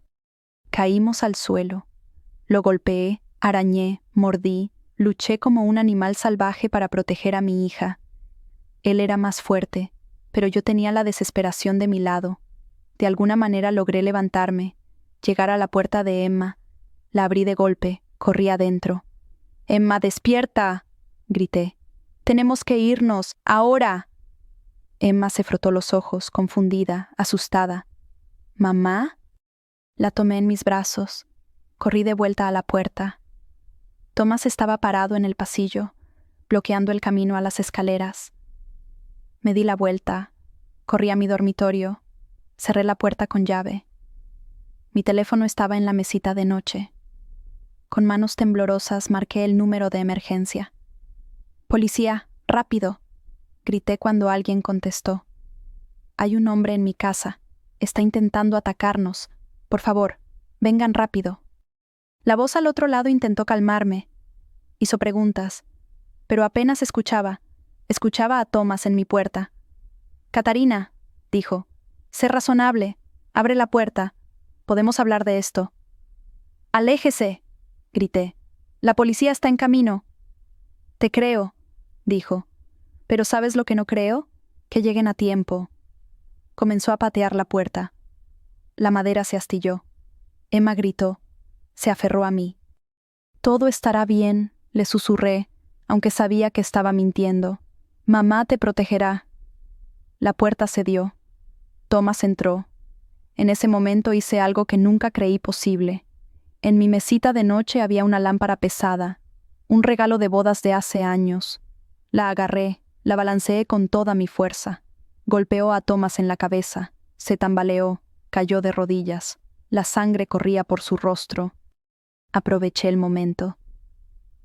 Caímos al suelo. Lo golpeé, arañé, mordí, luché como un animal salvaje para proteger a mi hija. Él era más fuerte, pero yo tenía la desesperación de mi lado. De alguna manera logré levantarme, llegar a la puerta de Emma. La abrí de golpe, corrí adentro. «Emma, despierta», grité. «Tenemos que irnos, ahora». Emma se frotó los ojos, confundida, asustada. «¿Mamá?» La tomé en mis brazos. Corrí de vuelta a la puerta. Tomás estaba parado en el pasillo, bloqueando el camino a las escaleras. Me di la vuelta, corrí a mi dormitorio, cerré la puerta con llave. Mi teléfono estaba en la mesita de noche. Con manos temblorosas marqué el número de emergencia. «Policía, rápido», grité cuando alguien contestó. «Hay un hombre en mi casa. Está intentando atacarnos. Por favor, vengan rápido». La voz al otro lado intentó calmarme. Hizo preguntas, pero apenas escuchaba. Escuchaba a Tomás en mi puerta. «Catarina», dijo, «sé razonable. Abre la puerta. Podemos hablar de esto». «Aléjese», grité. «La policía está en camino». «Te creo», dijo. «Pero ¿sabes lo que no creo? Que lleguen a tiempo». Comenzó a patear la puerta. La madera se astilló. Emma gritó. Se aferró a mí. «Todo estará bien», le susurré, aunque sabía que estaba mintiendo. «Mamá te protegerá». La puerta cedió. Tomás entró. En ese momento hice algo que nunca creí posible. En mi mesita de noche había una lámpara pesada, un regalo de bodas de hace años. La agarré, la balanceé con toda mi fuerza. Golpeó a Tomás en la cabeza, se tambaleó, cayó de rodillas. La sangre corría por su rostro. Aproveché el momento.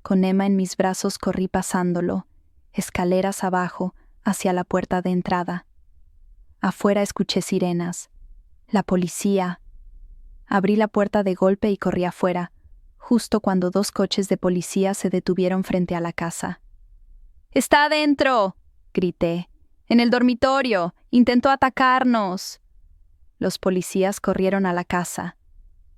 Con Emma en mis brazos corrí pasándolo, escaleras abajo, hacia la puerta de entrada. Afuera escuché sirenas. La policía. Abrí la puerta de golpe y corrí afuera, justo cuando 2 coches de policía se detuvieron frente a la casa. «¡Está adentro!», grité. «En el dormitorio. Intentó atacarnos». Los policías corrieron a la casa.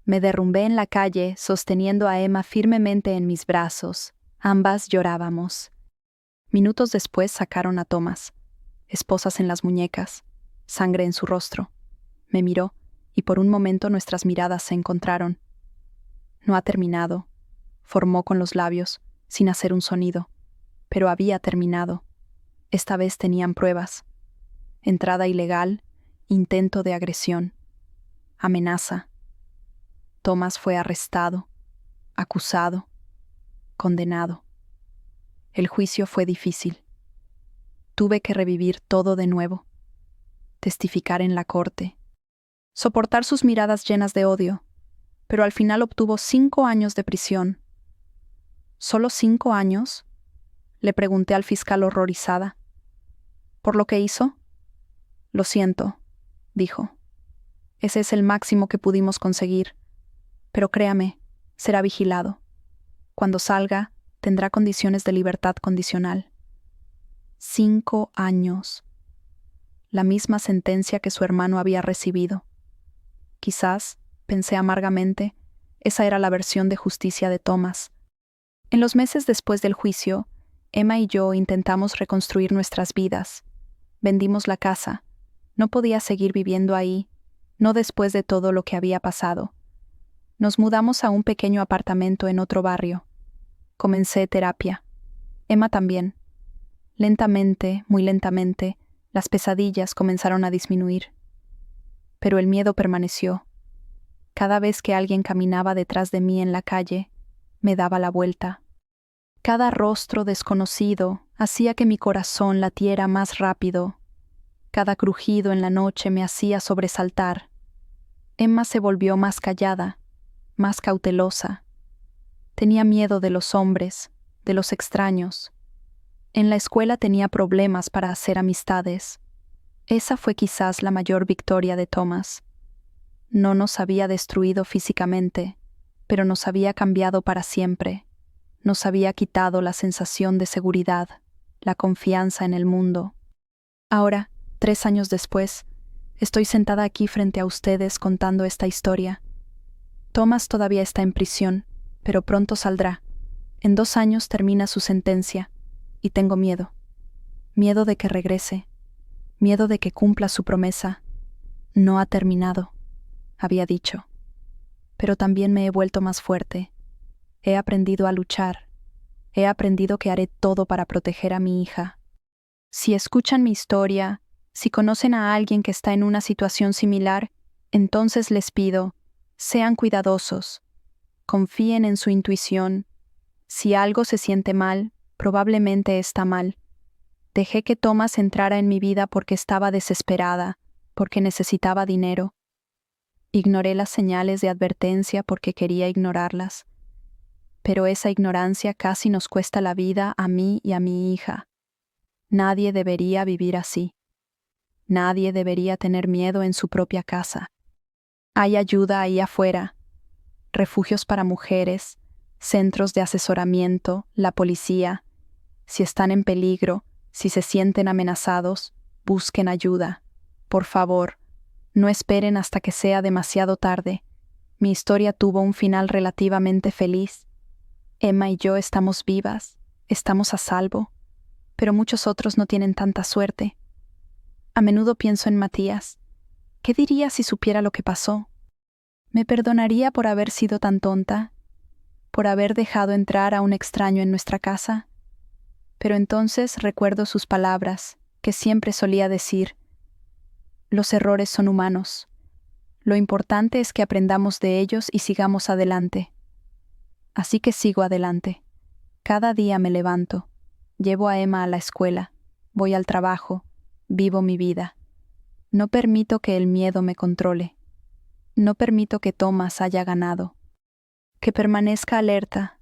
Me derrumbé en la calle, sosteniendo a Emma firmemente en mis brazos. Ambas llorábamos. Minutos después sacaron a Tomás. Esposas en las muñecas, sangre en su rostro. Me miró, y por un momento nuestras miradas se encontraron. «No ha terminado», formó con los labios, sin hacer un sonido. Pero había terminado. Esta vez tenían pruebas. Entrada ilegal, intento de agresión, amenaza. Tomás fue arrestado, acusado, condenado. El juicio fue difícil. Tuve que revivir todo de nuevo. Testificar en la corte. Soportar sus miradas llenas de odio, pero al final obtuvo 5 años de prisión. ¿Solo 5 años? Le pregunté al fiscal horrorizada. ¿Por lo que hizo? Lo siento, dijo. Ese es el máximo que pudimos conseguir. Pero créame, será vigilado. Cuando salga, tendrá condiciones de libertad condicional. 5 años. La misma sentencia que su hermano había recibido. Quizás, pensé amargamente, esa era la versión de justicia de Thomas. En los meses después del juicio, Emma y yo intentamos reconstruir nuestras vidas. Vendimos la casa. No podía seguir viviendo ahí, no después de todo lo que había pasado. Nos mudamos a un pequeño apartamento en otro barrio. Comencé terapia. Emma también. Lentamente, muy lentamente, las pesadillas comenzaron a disminuir. Pero el miedo permaneció. Cada vez que alguien caminaba detrás de mí en la calle, me daba la vuelta. Cada rostro desconocido hacía que mi corazón latiera más rápido. Cada crujido en la noche me hacía sobresaltar. Emma se volvió más callada, más cautelosa. Tenía miedo de los hombres, de los extraños. En la escuela tenía problemas para hacer amistades. Esa fue quizás la mayor victoria de Thomas. No nos había destruido físicamente, pero nos había cambiado para siempre. Nos había quitado la sensación de seguridad, la confianza en el mundo. Ahora, 3 años después, estoy sentada aquí frente a ustedes contando esta historia. Thomas todavía está en prisión, pero pronto saldrá. En 2 años termina su sentencia, y tengo miedo. Miedo de que regrese. Miedo de que cumpla su promesa. No ha terminado, había dicho. Pero también me he vuelto más fuerte. He aprendido a luchar. He aprendido que haré todo para proteger a mi hija. Si escuchan mi historia, si conocen a alguien que está en una situación similar, entonces les pido, sean cuidadosos, confíen en su intuición. Si algo se siente mal, probablemente está mal. Dejé que Thomas entrara en mi vida porque estaba desesperada, porque necesitaba dinero. Ignoré las señales de advertencia porque quería ignorarlas. Pero esa ignorancia casi nos cuesta la vida a mí y a mi hija. Nadie debería vivir así. Nadie debería tener miedo en su propia casa. Hay ayuda ahí afuera. Refugios para mujeres, centros de asesoramiento, la policía. Si están en peligro, si se sienten amenazados, busquen ayuda. Por favor, no esperen hasta que sea demasiado tarde. Mi historia tuvo un final relativamente feliz. Emma y yo estamos vivas, estamos a salvo, pero muchos otros no tienen tanta suerte. A menudo pienso en Matías. ¿Qué diría si supiera lo que pasó? ¿Me perdonaría por haber sido tan tonta? ¿Por haber dejado entrar a un extraño en nuestra casa? Pero entonces recuerdo sus palabras, que siempre solía decir: los errores son humanos. Lo importante es que aprendamos de ellos y sigamos adelante. Así que sigo adelante. Cada día me levanto, llevo a Emma a la escuela, voy al trabajo, vivo mi vida. No permito que el miedo me controle. No permito que Thomas haya ganado. Que permanezca alerta.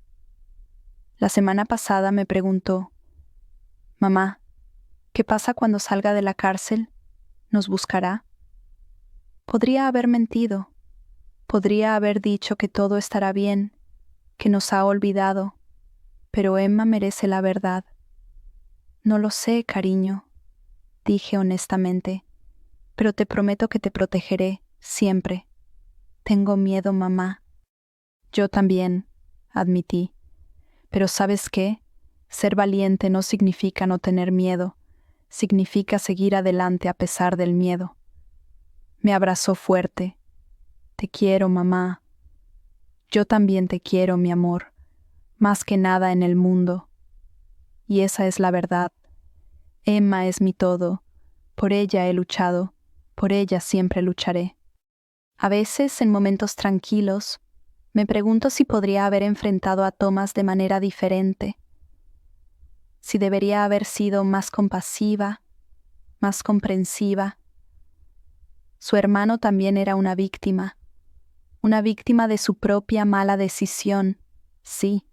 La semana pasada me preguntó: «Mamá, ¿qué pasa cuando salga de la cárcel? ¿Nos buscará?». Podría haber mentido. Podría haber dicho que todo estará bien, que nos ha olvidado. Pero Emma merece la verdad. «No lo sé, cariño», dije honestamente, «pero te prometo que te protegeré, siempre. Tengo miedo, mamá». Yo también, admití. Pero ¿sabes qué? Ser valiente no significa no tener miedo, significa seguir adelante a pesar del miedo. Me abrazó fuerte. «Te quiero, mamá». «Yo también te quiero, mi amor, más que nada en el mundo». Y esa es la verdad. Emma es mi todo. Por ella he luchado, por ella siempre lucharé. A veces, en momentos tranquilos, me pregunto si podría haber enfrentado a Thomas de manera diferente, si debería haber sido más compasiva, más comprensiva. Su hermano también era una víctima de su propia mala decisión, sí,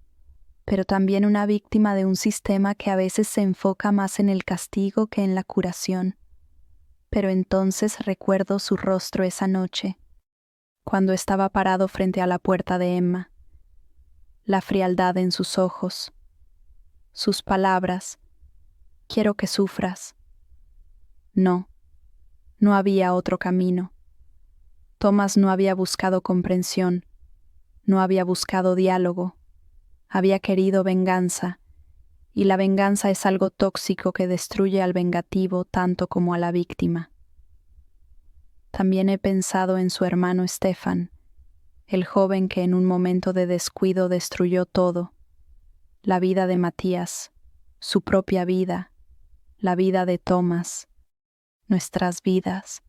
pero también una víctima de un sistema que a veces se enfoca más en el castigo que en la curación. Pero entonces recuerdo su rostro esa noche, cuando estaba parado frente a la puerta de Emma, la frialdad en sus ojos, sus palabras: quiero que sufras. No, no había otro camino. Thomas no había buscado comprensión, no había buscado diálogo, había querido venganza, y la venganza es algo tóxico que destruye al vengativo tanto como a la víctima. También he pensado en su hermano Stefan, el joven que en un momento de descuido destruyó todo: la vida de Matías, su propia vida, la vida de Thomas, nuestras vidas.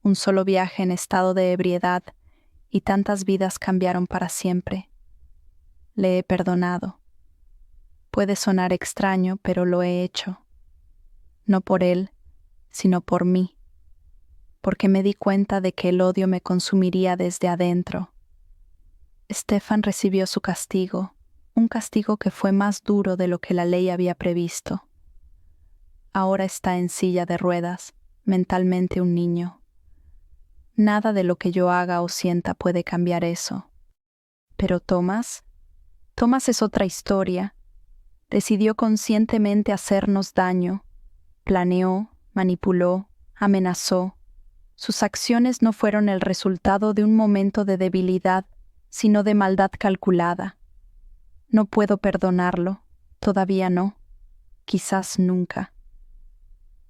Un solo viaje en estado de ebriedad y tantas vidas cambiaron para siempre. Le he perdonado. Puede sonar extraño, pero lo he hecho. No por él, sino por mí, porque me di cuenta de que el odio me consumiría desde adentro. Stefan recibió su castigo, un castigo que fue más duro de lo que la ley había previsto. Ahora está en silla de ruedas, mentalmente un niño. Nada de lo que yo haga o sienta puede cambiar eso. Pero Thomas es otra historia. Decidió conscientemente hacernos daño. Planeó, manipuló, amenazó. Sus acciones no fueron el resultado de un momento de debilidad, sino de maldad calculada. No puedo perdonarlo, todavía no, quizás nunca.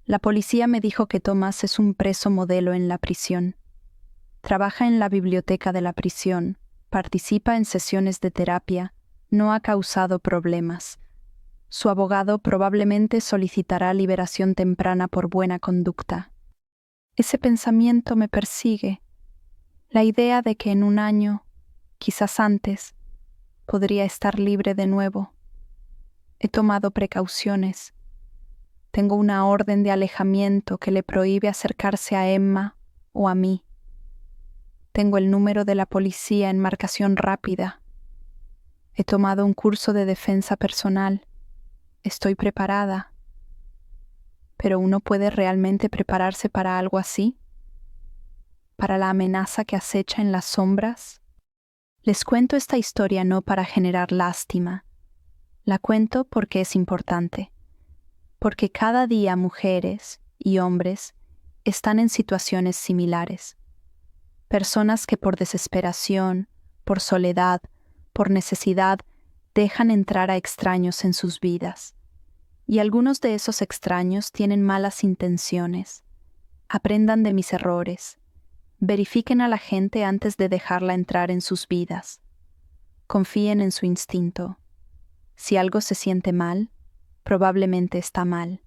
La policía me dijo que Thomas es un preso modelo en la prisión. Trabaja en la biblioteca de la prisión, participa en sesiones de terapia, no ha causado problemas. Su abogado probablemente solicitará liberación temprana por buena conducta. Ese pensamiento me persigue, la idea de que en un año, quizás antes, podría estar libre de nuevo. He tomado precauciones. Tengo una orden de alejamiento que le prohíbe acercarse a Emma o a mí. Tengo el número de la policía en marcación rápida. He tomado un curso de defensa personal. Estoy preparada. ¿Pero uno puede realmente prepararse para algo así? ¿Para la amenaza que acecha en las sombras? Les cuento esta historia no para generar lástima. La cuento porque es importante. Porque cada día mujeres y hombres están en situaciones similares. Personas que por desesperación, por soledad, por necesidad, dejan entrar a extraños en sus vidas. Y algunos de esos extraños tienen malas intenciones. Aprendan de mis errores. Verifiquen a la gente antes de dejarla entrar en sus vidas. Confíen en su instinto. Si algo se siente mal, probablemente está mal.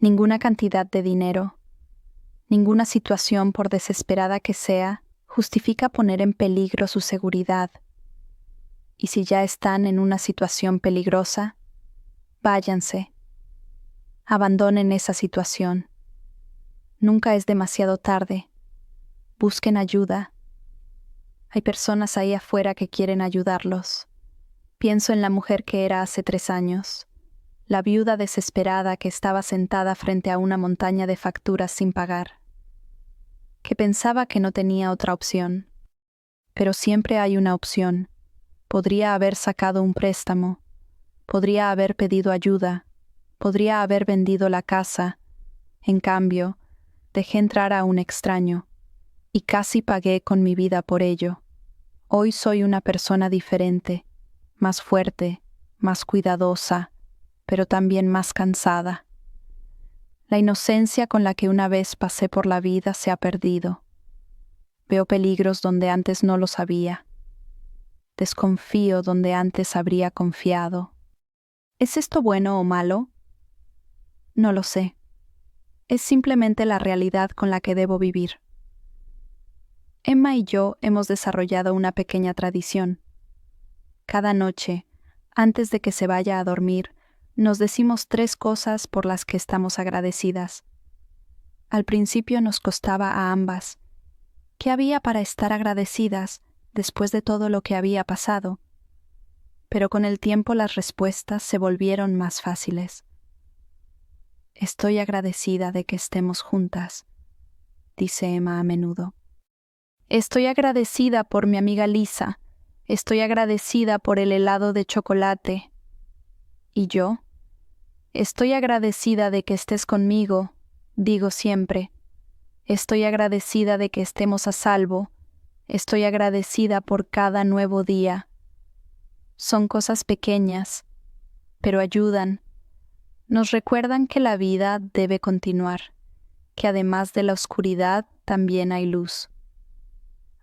Ninguna cantidad de dinero, ninguna situación, por desesperada que sea, justifica poner en peligro su seguridad. Y si ya están en una situación peligrosa, váyanse. Abandonen esa situación. Nunca es demasiado tarde. Busquen ayuda. Hay personas ahí afuera que quieren ayudarlos. Pienso en la mujer que era hace 3 años, la viuda desesperada que estaba sentada frente a una montaña de facturas sin pagar, que pensaba que no tenía otra opción. Pero siempre hay una opción. Podría haber sacado un préstamo, podría haber pedido ayuda, podría haber vendido la casa. En cambio, dejé entrar a un extraño, y casi pagué con mi vida por ello. Hoy soy una persona diferente, más fuerte, más cuidadosa, pero también más cansada. La inocencia con la que una vez pasé por la vida se ha perdido. Veo peligros donde antes no los había. Desconfío donde antes habría confiado. ¿Es esto bueno o malo? No lo sé. Es simplemente la realidad con la que debo vivir. Emma y yo hemos desarrollado una pequeña tradición. Cada noche, antes de que se vaya a dormir, nos decimos 3 cosas por las que estamos agradecidas. Al principio nos costaba a ambas. ¿Qué había para estar agradecidas después de todo lo que había pasado? pero con el tiempo las respuestas se volvieron más fáciles. Estoy agradecida de que estemos juntas, dice Emma a menudo. Estoy agradecida por mi amiga Lisa. Estoy agradecida por el helado de chocolate. ¿Y yo? Estoy agradecida de que estés conmigo, digo siempre. Estoy agradecida de que estemos a salvo. Estoy agradecida por cada nuevo día. Son cosas pequeñas, pero ayudan. Nos recuerdan que la vida debe continuar, que además de la oscuridad también hay luz.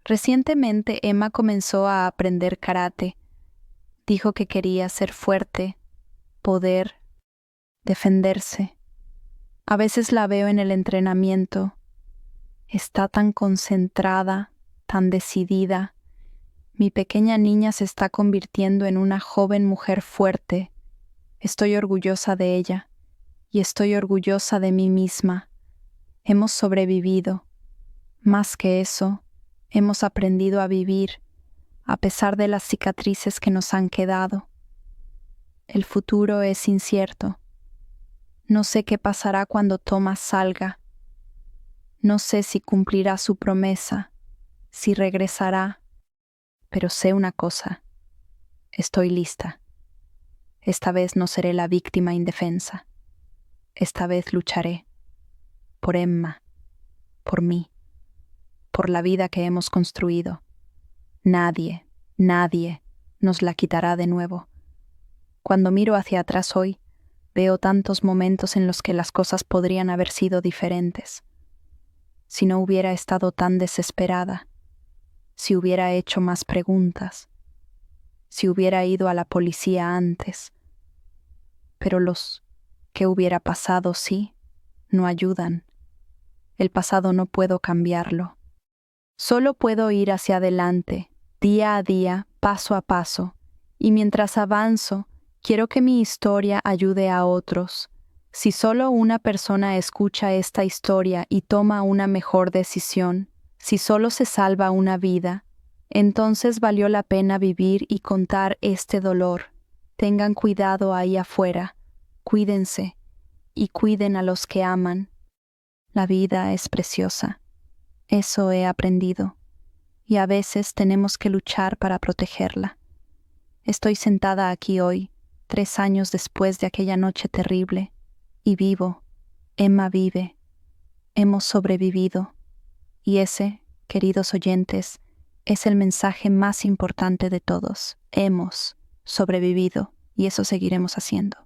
Recientemente Emma comenzó a aprender karate. Dijo que quería ser fuerte, poder, defenderse. A veces la veo en el entrenamiento. Está tan concentrada, tan decidida. Mi pequeña niña se está convirtiendo en una joven mujer fuerte. Estoy orgullosa de ella y estoy orgullosa de mí misma. Hemos sobrevivido. Más que eso, hemos aprendido a vivir, a pesar de las cicatrices que nos han quedado. El futuro es incierto. No sé qué pasará cuando Thomas salga. No sé si cumplirá su promesa, si regresará, pero sé una cosa. Estoy lista. Esta vez no seré la víctima indefensa. Esta vez lucharé. Por Emma, por mí, por la vida que hemos construido. Nadie nos la quitará de nuevo. Cuando miro hacia atrás hoy, veo tantos momentos en los que las cosas podrían haber sido diferentes. Si no hubiera estado tan desesperada, si hubiera hecho más preguntas, si hubiera ido a la policía antes. Pero los ¿qué hubiera pasado si? No ayudan. El pasado no puedo cambiarlo. Solo puedo ir hacia adelante, día a día, paso a paso, y mientras avanzo, quiero que mi historia ayude a otros. Si solo una persona escucha esta historia y toma una mejor decisión, si solo se salva una vida, entonces valió la pena vivir y contar este dolor. Tengan cuidado ahí afuera, cuídense y cuiden a los que aman. La vida es preciosa. Eso he aprendido, y a veces tenemos que luchar para protegerla. Estoy sentada aquí hoy, 3 años después de aquella noche terrible, y vivo. Emma vive. Hemos sobrevivido. Y ese, queridos oyentes, es el mensaje más importante de todos. Hemos sobrevivido, y eso seguiremos haciendo.